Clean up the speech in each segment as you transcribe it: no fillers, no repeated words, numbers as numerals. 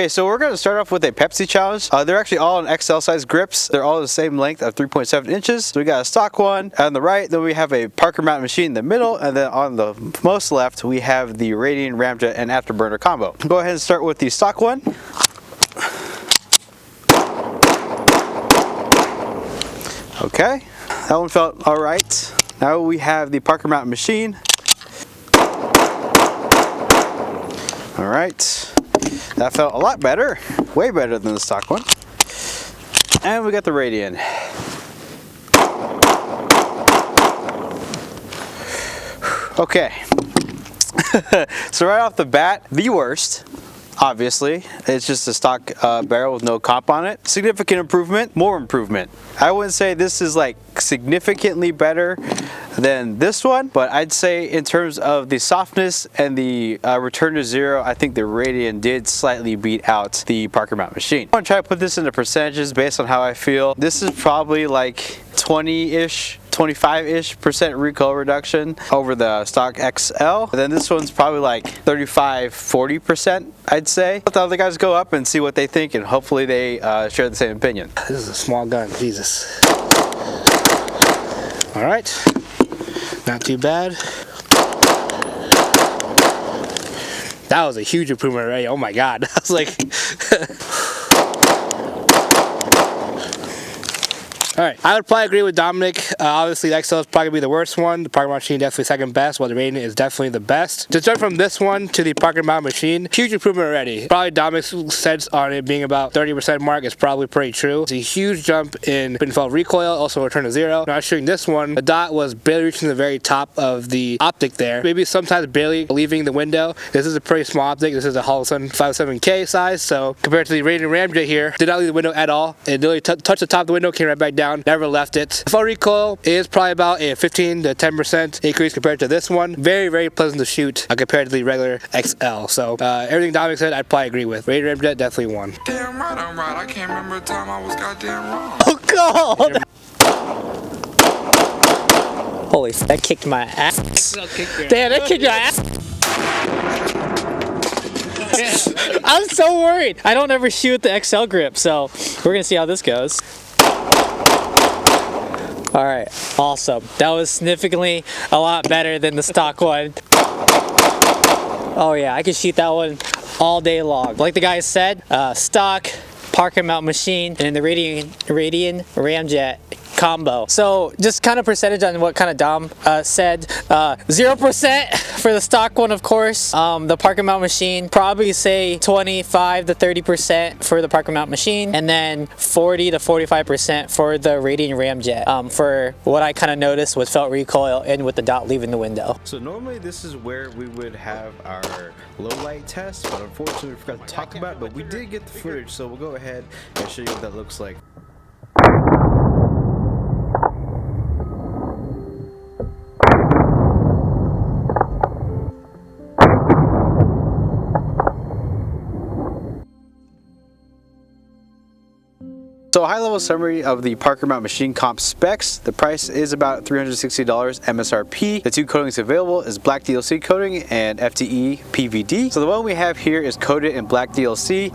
Okay, so we're going to start off with a Pepsi challenge. They're actually all in XL size grips. They're all the same length of 3.7 inches. So we got a stock one on the right, then we have a Parker Mountain Machine in the middle, and then on the most left we have the Radian Ramjet and Afterburner combo. Go ahead and start with the stock one. Okay, that one felt all right. Now we have the Parker Mountain Machine. All right. That felt a lot better, way better than the stock one. And we got the Radian. Okay, so right off the bat, the worst, obviously, it's just a stock barrel with no comp on it. Significant improvement, more improvement. I wouldn't say this is like significantly better than this one, but I'd say in terms of the softness and the return to zero, I think the Radian did slightly beat out the Parker Mountain Machine. I'm gonna try to put this into percentages based on how I feel. This is probably like 20-ish, 25-ish% recoil reduction over the stock XL. And then this one's probably like 35-40%, I'd say. Let the other guys go up and see what they think, and hopefully they share the same opinion. This is a small gun, Jesus. All right, not too bad. That was a huge improvement already. Oh my God, I was like, all right, I would probably agree with Dominic. Obviously, the XL is probably going to be the worst one. The Parker Mountain Machine definitely second best, while the Radian is definitely the best. To jump from this one to the Parker Mountain Machine, huge improvement already. Probably Dominic's sense on it being about 30% mark is probably pretty true. It's a huge jump in pinfall recoil, also return to zero. Now shooting this one, the dot was barely reaching the very top of the optic there. Maybe sometimes barely leaving the window. This is a pretty small optic. This is a Holson 57K size, so compared to the Radian Ramjet here, did not leave the window at all. It literally touched the top of the window, came right back down. Never left it. Full recoil is probably about a 15 to 10% increase compared to this one. Very, very pleasant to shoot compared to the regular XL. So everything Dominic said, I'd probably agree with. Radian Ramjet definitely won. Damn right I'm right. I can't remember a time I was goddamn wrong. Oh God! Holy, that kicked my ass. Damn, that kicked my ass. I'm so worried. I don't ever shoot the XL grip, so we're gonna see how this goes. All right, awesome. That was significantly a lot better than the stock one. Oh yeah, I could shoot that one all day long. Like the guys said, stock, Parker Mountain Machine, and the Radian Ramjet combo. So just kind of percentage on what kind of Dom said. 0% for the stock one, of course. The Parker Mountain Machine, probably say 25 to 30% for the Parker Mountain Machine, and then 40 to 45% for the Radian Ramjet. For what I kind of noticed with felt recoil and with the dot leaving the window. So normally this is where we would have our low light test, but unfortunately we forgot to talk about it, but we did get the footage, so we'll go ahead and show you what that looks like. So So a high-level summary of the Parker Mountain Machine comp specs. The price is about $360 MSRP. The two coatings available is black DLC coating and FTE PVD. So the one we have here is coated in black DLC.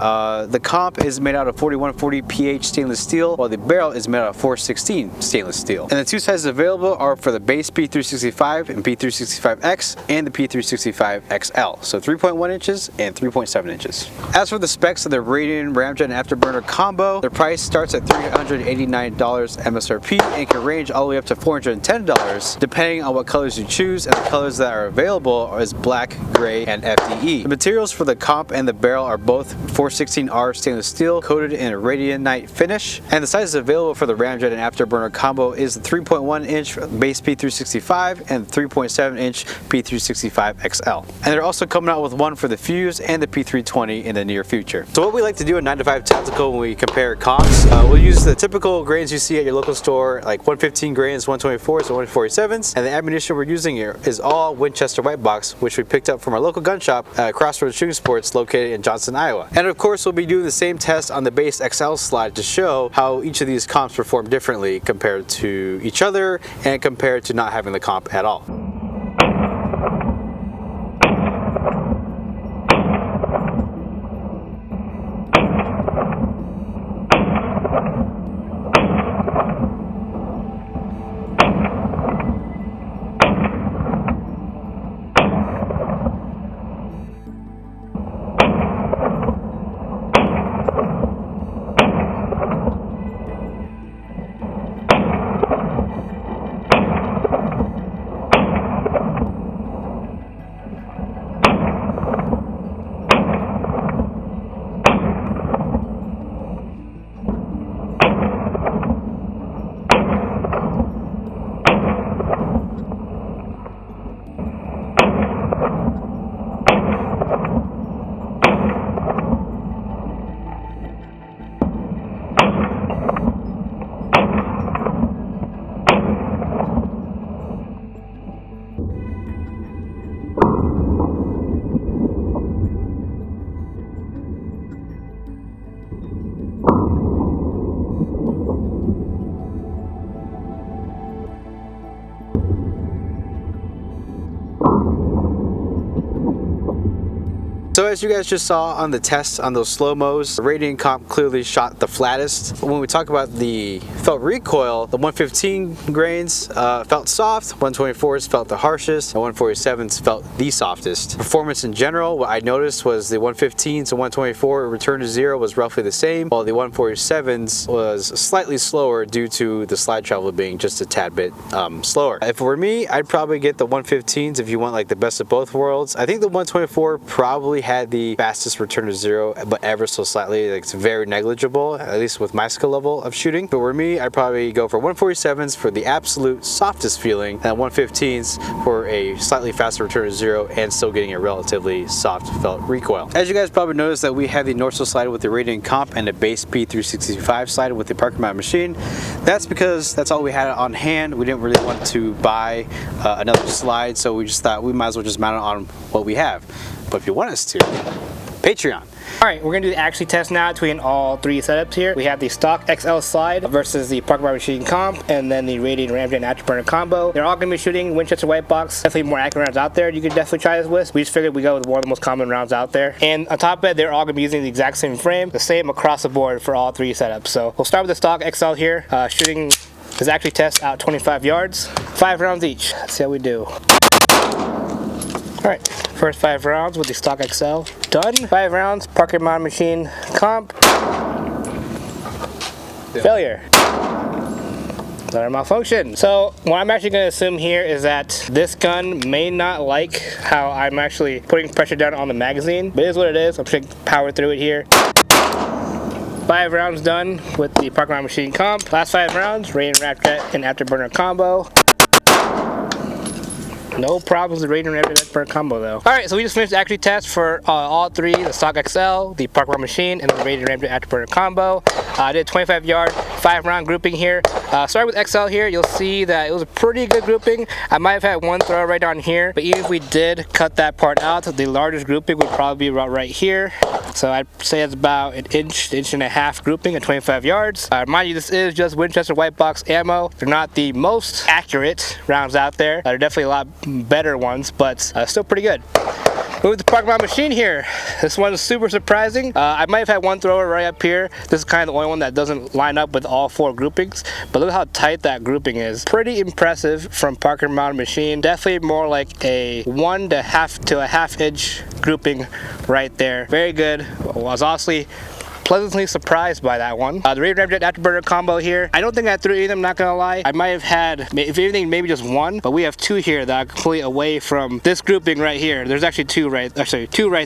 The comp is made out of 4140 PH stainless steel, while the barrel is made out of 416 stainless steel. And the two sizes available are for the base P365 and P365X and the P365XL. So 3.1 inches and 3.7 inches. As for the specs of the Radian Ramjet and Afterburner combo, their price starts at $389 MSRP and can range all the way up to $410 depending on what colors you choose, and the colors that are available is black, gray, and FDE. The materials for the comp and the barrel are both 416R stainless steel coated in a Radianite finish, and the sizes available for the Ramjet and Afterburner combo is the 3.1 inch base P365 and 3.7 inch P365XL. And they're also coming out with one for the Fuse and the P320 in the near future. So what we like to do in 9 to 5 Tactical when we compare comps, we'll use the typical grains you see at your local store, like 115 grains, 124s, and 147s, and the ammunition we're using here is all Winchester white box, which we picked up from our local gun shop at Crossroads Shooting Sports located in Johnson, Iowa. And of course we'll be doing the same test on the base XL slide to show how each of these comps perform differently compared to each other and compared to not having the comp at all. So as you guys just saw on the test on those slow-mos, the Radian comp clearly shot the flattest. When we talk about the felt recoil, the 115 grains felt soft, 124s felt the harshest, and 147s felt the softest. Performance in general, what I noticed was the 115s and 124 return to zero was roughly the same, while the 147s was slightly slower due to the slide travel being just a tad bit slower. If it were me, I'd probably get the 115s if you want like the best of both worlds. I think the 124 probably had the fastest return to zero, but ever so slightly. Like, it's very negligible, at least with my skill level of shooting. If it were me, I'd probably go for 147s for the absolute softest feeling, and 115s for a slightly faster return to zero and still getting a relatively soft felt recoil. As you guys probably noticed that we have the North slide with the Radian comp and the base P365 slide with the Parker Mountain Machine. That's because that's all we had on hand. We didn't really want to buy another slide, so we just thought we might as well just mount it on what we have. But if you want us to, Patreon. Alright, we're going to do the actually test now between all three setups here. We have the stock XL slide versus the Parker Mountain Machine comp, and then the Radian Ramjet and Afterburner combo. They're all going to be shooting Winchester white box. Definitely more accurate rounds out there you could definitely try this with. We just figured we go with one of the most common rounds out there. And on top of it, they're all going to be using the exact same frame, the same across the board for all three setups. So we'll start with the stock XL here, shooting this actually test out 25 yards, 5 rounds each. Let's see how we do. Alright, first 5 rounds with the stock XL done. 5 rounds, Parker Mountain Machine comp. Failure. Another malfunction. So what I'm actually going to assume here is that this gun may not like how I'm actually putting pressure down on the magazine, but it is what it is. I'm just going to power through it here. 5 rounds done with the Parker Mountain Machine comp. Last 5 rounds, Radian Ramjet and Afterburner combo. No problems with Radian Ramjet Afterburner combo though. Alright, so we just finished the actually test for all three, the stock XL, the Parker Mountain Machine, and the Radian Ramjet Afterburner combo. I did 25 yard, 5 round grouping here. Starting with XL here, you'll see that it was a pretty good grouping. I might have had one throw right on here, but even if we did cut that part out, the largest grouping would probably be about right here. So I'd say it's about an inch and a half grouping at 25 yards. Mind you, this is just Winchester white box ammo. They're not the most accurate rounds out there. They're definitely a lot better ones, but still pretty good. Moving to the Parker Mountain Machine here. This one is super surprising. I might have had one thrower right up here. This is kind of the only one that doesn't line up with all 4 groupings, but look how tight that grouping is. Pretty impressive from Parker Mountain Machine. Definitely more like a 1 to a half inch grouping right there. Very good. I was honestly pleasantly surprised by that one. The Radian Ramjet Afterburner combo here. I don't think I threw any of them, not gonna lie. I might have had, if anything, maybe just one, but we have 2 here that are completely away from this grouping right here. There's actually 2 right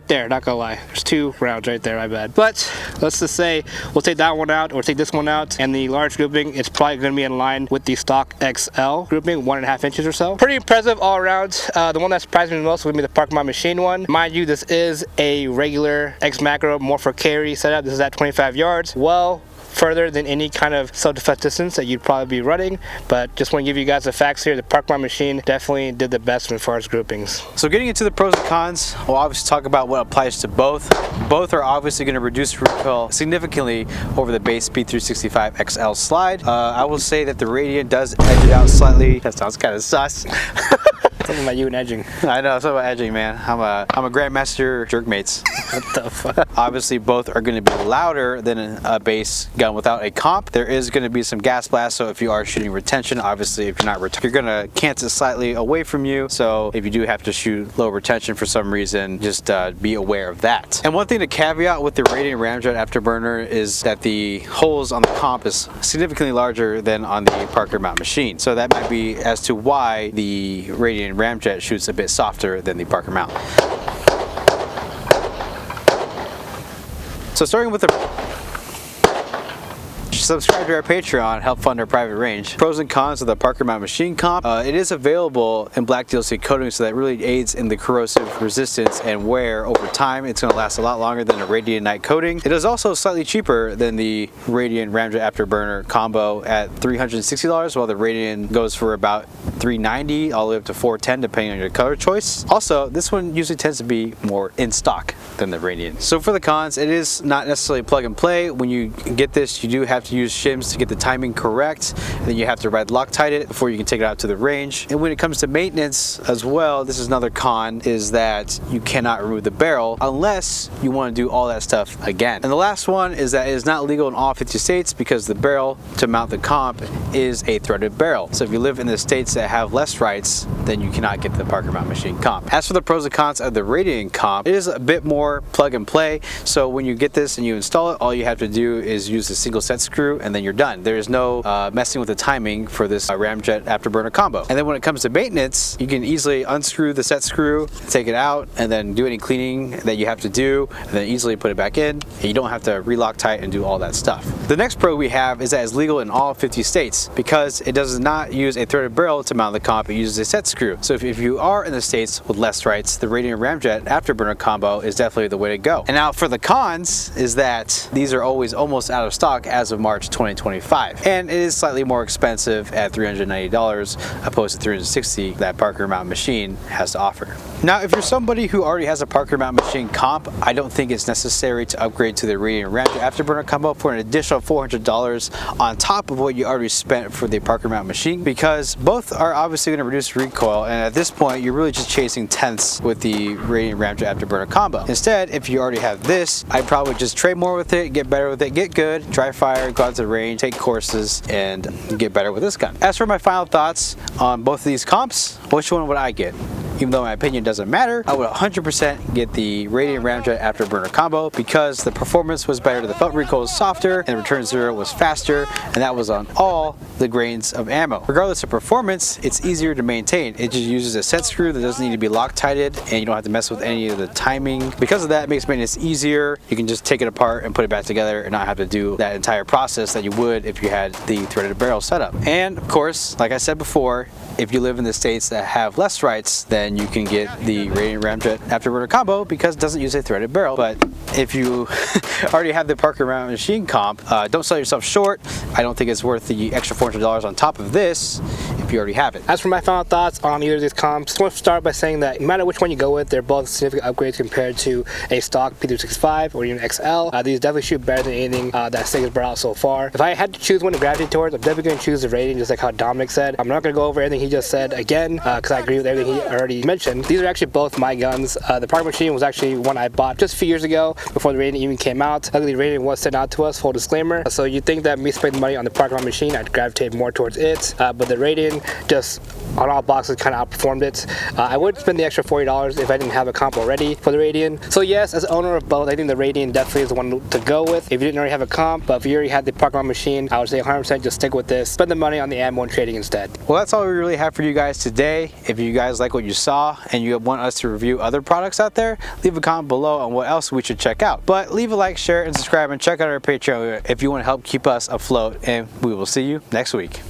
there, not gonna lie. There's 2 rounds right there, my bad. But let's just say we'll take that one out or take this one out, and the large grouping, it's probably gonna be in line with the stock XL grouping, 1.5 inches or so. Pretty impressive all around. The one that surprised me the most would be the Parker Mountain Machine one. Mind you, this is a regular X macro, more for carry setup. This is at 25 yards, well further than any kind of self-defense distance that you'd probably be running, but just want to give you guys the facts here. The Parker Mountain Machine definitely did the best as far as groupings. So getting into the pros and cons, we'll obviously talk about what applies to both. Both are obviously going to reduce recoil significantly over the base P365 XL slide. I will say that the Radian does edge it out slightly. That sounds kind of sus. Something about you and edging. I know, something about edging, man. I'm a grandmaster jerkmates. What the fuck? Obviously, both are going to be louder than a base gun without a comp. There is going to be some gas blast, so if you are shooting retention, obviously if you're not you're going to cant it slightly away from you. So if you do have to shoot low retention for some reason, just be aware of that. And one thing to caveat with the Radian Ramjet Afterburner is that the holes on the comp is significantly larger than on the Parker Mountain Machine. So that might be as to why the Radian Ramjet shoots a bit softer than the Parker Mountain. So starting with the subscribe to our Patreon, help fund our private range. Pros and cons of the Parker Mountain Machine comp. It is available in black DLC coating, so that really aids in the corrosive resistance and wear over time. It's going to last a lot longer than a Radian Night coating. It is also slightly cheaper than the Radian Ramjet Afterburner combo at $360, while the Radian goes for about $390 all the way up to $410 depending on your color choice. Also, this one usually tends to be more in stock than the Radian. So for the cons, it is not necessarily plug and play. When you get this, you do have to use shims to get the timing correct, and then you have to red Loctite it before you can take it out to the range. And when it comes to maintenance as well, this is another con, is that you cannot remove the barrel unless you want to do all that stuff again. And the last one is that it is not legal in all 50 states because the barrel to mount the comp is a threaded barrel. So if you live in the states that have less rights, then you cannot get the Parker Mountain Machine comp. As for the pros and cons of the Radian comp, it is a bit more plug and play. So when you get this and you install it, all you have to do is use a single set screw and then you're done. There is no messing with the timing for this Ramjet Afterburner combo. And then when it comes to maintenance, you can easily unscrew the set screw, take it out, and then do any cleaning that you have to do, and then easily put it back in, and you don't have to re-Loctite and do all that stuff. The next pro we have is that it's legal in all 50 states because it does not use a threaded barrel to mount the comp, it uses a set screw. So if you are in the states with less rights, the Radian Ramjet Afterburner combo is definitely the way to go. And now for the cons is that these are always almost out of stock as of March 2025, and it is slightly more expensive at $390 opposed to $360 that Parker Mountain Machine has to offer. Now if you're somebody who already has a Parker Mountain Machine comp, I don't think it's necessary to upgrade to the Radian Ramjet Afterburner combo for an additional $400 on top of what you already spent for the Parker Mountain Machine, because both are obviously going to reduce recoil, and at this point you're really just chasing tenths with the Radian Ramjet Afterburner combo. Instead, if you already have this, I'd probably just trade more with it, get better with it, get good, dry fire, go out to the range, take courses, and get better with this gun. As for my final thoughts on both of these comps, which one would I get? Even though my opinion doesn't matter, I would 100% get the Radian Ramjet Afterburner combo because the performance was better, the felt recoil was softer, and return zero was faster, and that was on all the grains of ammo. Regardless of performance, it's easier to maintain. It just uses a set screw that doesn't need to be Loctited, and you don't have to mess with any of the timing. Because of that, it makes maintenance easier. You can just take it apart and put it back together and not have to do that entire process that you would if you had the threaded barrel setup. And of course, like I said before, if you live in the states that have less rights, then you can get the Radian Ramjet Afterburner combo because it doesn't use a threaded barrel. But if you already have the Parker Mountain Machine comp, don't sell yourself short. I don't think it's worth the extra $400 on top of this if you already have it. As for my final thoughts on either of these comps, I want to start by saying that no matter which one you go with, they're both significant upgrades compared to a stock P365 or even XL. These definitely shoot better than anything that SIG has brought out so far. If I had to choose one to gravitate towards, I'm definitely going to choose the Radian, just like how Dominic said. I'm not going to go over everything he just said again because I agree with everything he already mentioned. These are actually both my guns. The Parker Machine was actually one I bought just a few years ago before the Radian even came out. Luckily, the Radian was sent out to us, full disclaimer. So you'd think that me spending money on the Parker Mountain Machine, I'd gravitate more towards it. But the Radian just on all boxes kind of outperformed it. I would spend the extra $40 if I didn't have a comp already for the Radian. So yes, as owner of both, I think the Radian definitely is the one to go with if you didn't already have a comp. But if you already had the Parker Mountain Machine, I would say 100% just stick with this. Spend the money on the ammo and trading instead. Well, that's all we really have for you guys today. If you guys like what you saw and you want us to review other products out there, leave a comment below on what else we should check out. But leave a like, share, and subscribe, and check out our Patreon if you want to help keep us afloat. And we will see you next week.